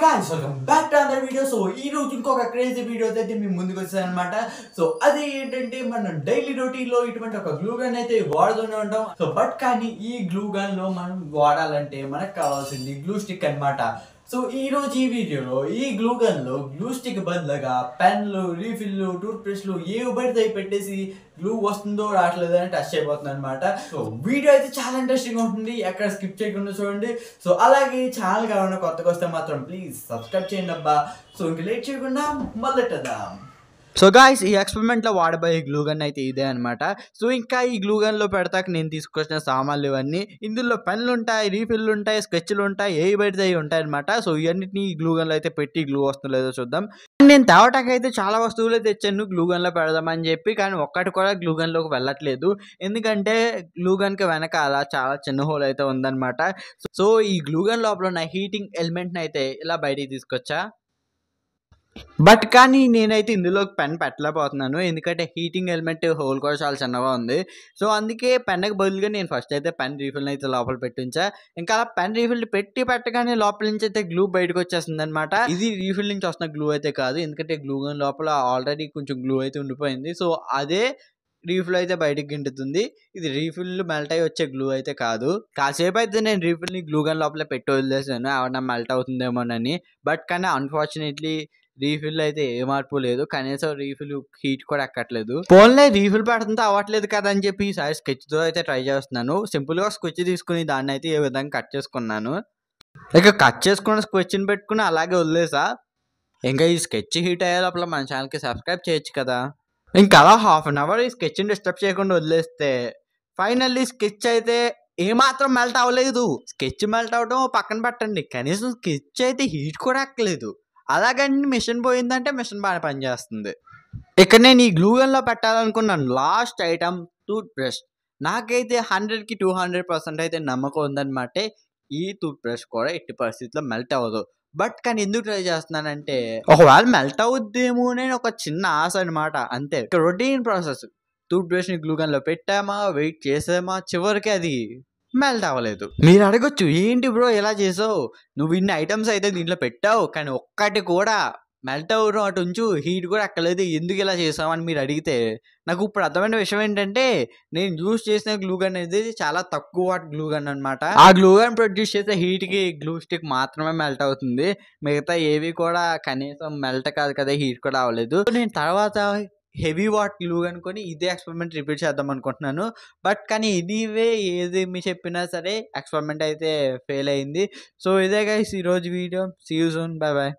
guys, welcome back to another video. So ఈ రోజు ఇంకొక క్రేజీ వీడియో అయితే మీ ముందుకు వచ్చాను అనమాట. సో అది ఏంటంటే మనం డైలీ రొటీన్ లో ఇటువంటి ఒక గ్లూ గన్ అయితే వాడుతూనే ఉంటాం. సో బట్ కానీ ఈ గ్లూ గన్ లో మనం వాడాలంటే మనకు కావాల్సింది గ్లూ స్టిక్ అన్నమాట. సో ఈ రోజు ఈ వీడియోలో ఈ గ్లూ గన్ లో గ్లూ స్టిక్ బదులుగా పెన్లు, రీఫిల్లు, టూత్ బ్రష్లు ఏవి పడితే పెట్టేసి గ్లూ వస్తుందో రావట్లేదో అని టెస్ట్ అయిపోతుంది అనమాట. సో వీడియో అయితే చాలా ఇంట్రెస్టింగ్ ఉంటుంది, ఎక్కడ స్కిప్ చేయకుండా చూడండి. సో అలాగే ఛానల్ కావాలన్నా కొత్తగా వస్తే మాత్రం ప్లీజ్ సబ్స్క్రైబ్ చేయండి అబ్బా. సో ఇంక లేట్ చేయకుండా మొదలెట్టేద్దాం. సో గాయ్స్, ఈ ఎక్స్పెరిమెంట్లో వాడబోయే గ్లూ గన్ అయితే ఇదే అనమాట. సో ఇంకా ఈ గ్లూ గన్లో పెడతాక నేను తీసుకొచ్చిన సామాన్లు ఇవన్నీ, ఇందులో పెన్లు ఉంటాయి, రీఫిల్లు ఉంటాయి, స్కెచ్లు ఉంటాయి, ఏ పడితే అవి ఉంటాయి అనమాట. సో ఇవన్నిటిని ఈ గ్లూ గన్లో అయితే పెట్టి గ్లూ వస్తుందో లేదో చూద్దాం. నేను తేవటాకైతే చాలా వస్తువులు తెచ్చాను గ్లూ గన్లో పెడదామని చెప్పి, కానీ ఒక్కటి కూడా గ్లూ గన్లోకి వెళ్ళట్లేదు. ఎందుకంటే గ్లూ గన్కి వెనకాల చాలా చిన్న హోల్ అయితే ఉందన్నమాట. సో ఈ గ్లూ గన్ లోపల ఉన్న హీటింగ్ ఎలిమెంట్ని అయితే ఇలా బయటికి తీసుకొచ్చా. బట్ కానీ నేనైతే ఇందులో పెన్ పెట్టలేకపోతున్నాను, ఎందుకంటే హీటింగ్ ఎలిమెంట్ హోల్ కూడా చాలా చిన్నగా ఉంది. సో అందుకే పెన్కి బదులుగా నేను ఫస్ట్ అయితే పెన్ రీఫిల్ని అయితే లోపల పెట్టించా. ఇంకా అలా పెన్ రీఫిల్ పెట్టగానే లోపల నుంచి అయితే గ్లూ బయటకు వచ్చేస్తుంది అనమాట. ఇది రీఫిల్ నుంచి వస్తున్న గ్లూ అయితే కాదు, ఎందుకంటే గ్లూ గన్ లోపల ఆల్రెడీ కొంచెం గ్లూ అయితే ఉండిపోయింది. సో అదే రీఫిల్ అయితే బయటకు గింటుతుంది. ఇది రీఫిల్ మెల్ట్ అయ్యి వచ్చే గ్లూ అయితే కాదు. కాసేపు అయితే నేను రీఫిల్ని గ్లూ గన్ లోపల పెట్టి వదిలేసాను, ఏమన్నా మెల్ట్ అవుతుందేమోనని. బట్ కానీ అన్ఫార్చునేట్లీ రీఫిల్ అయితే ఏ మార్పు లేదు, కనీసం రీఫిల్ హీట్ కూడా ఎక్కట్లేదు. ఫోన్లే రీఫిల్ పెడుతుంటే అవ్వట్లేదు కదా అని చెప్పి ఈసారి స్కెచ్తో అయితే ట్రై చేస్తున్నాను. సింపుల్గా స్కెచ్ తీసుకుని దాన్ని అయితే ఏ విధంగా కట్ చేసుకున్నాను. ఇక కట్ చేసుకున్న స్కెచ్ని పెట్టుకుని అలాగే వదిలేసా. ఇంకా ఈ స్కెచ్ హీట్ అయ్యే లోపల మన ఛానల్కి సబ్స్క్రైబ్ చేయొచ్చు కదా. ఇంకా అలా హాఫ్ అన్ అవర్ ఈ స్కెచ్ని డిస్టర్బ్ చేయకుండా వదిలేస్తే ఫైనల్లీ స్కెచ్ అయితే ఏమాత్రం మెల్ట్ అవ్వలేదు. స్కెచ్ మెల్ట్ అవడం పక్కన పెట్టండి, కనీసం స్కెచ్ అయితే హీట్ కూడా ఎక్కలేదు. అలాగని మిషన్ పోయిందంటే మిషన్ బాగా పనిచేస్తుంది. ఇక్కడ నేను ఈ గ్లూ గన్లో పెట్టాలనుకున్నాను లాస్ట్ ఐటమ్ టూత్ బ్రష్. నాకైతే 100కి 200% అయితే నమ్మకం ఉందన్నమాట. ఈ టూత్ బ్రష్ కూడా ఎట్టి పరిస్థితుల్లో మెల్ట్ అవ్వదు. బట్ కానీ ఎందుకు ట్రై చేస్తున్నానంటే ఒకవేళ మెల్ట్ అవుద్దేమో అని ఒక చిన్న ఆశ అనమాట, అంతే. Routine process. టూత్ బ్రష్ని గ్లూ గన్లో పెట్టామా, వెయిట్ చేసామా, చివరికి అది మెల్ట్ అవ్వలేదు. మీరు అడగొచ్చు, ఏంటి బ్రో ఇలా చేసావు, నువ్వు ఇన్ని ఐటమ్స్ అయితే దీంట్లో పెట్టావు కానీ ఒక్కటి కూడా మెల్ట్ అవ్వడం అటు ఉంచు, హీట్ కూడా ఎక్కలేదు, ఎందుకు ఇలా చేసావు అని మీరు అడిగితే, నాకు ఇప్పుడు అర్థమైన విషయం ఏంటంటే నేను యూజ్ చేసిన గ్లూ గన్ అనేది చాలా తక్కువ వాట్ గ్లూ గన్ అనమాట. ఆ గ్లూ గన్ ప్రొడ్యూస్ చేసే హీట్కి గ్లూ స్టిక్ మాత్రమే మెల్ట్ అవుతుంది, మిగతా ఏవి కూడా కనీసం మెల్ట్ కాదు కదా, హీట్ కూడా అవ్వలేదు. నేను తర్వాత హెవీ వాట్ గ్లూ అనుకొని ఇదే ఎక్స్పెరిమెంట్ రిపీట్ చేద్దాం అనుకుంటున్నాను. బట్ కానీ ఎనీవే ఏది మీ చెప్పినా సరే ఎక్స్పెరిమెంట్ అయితే ఫెయిల్ అయింది. సో ఇదే గైస్ ఈరోజు video. See you soon, bye bye.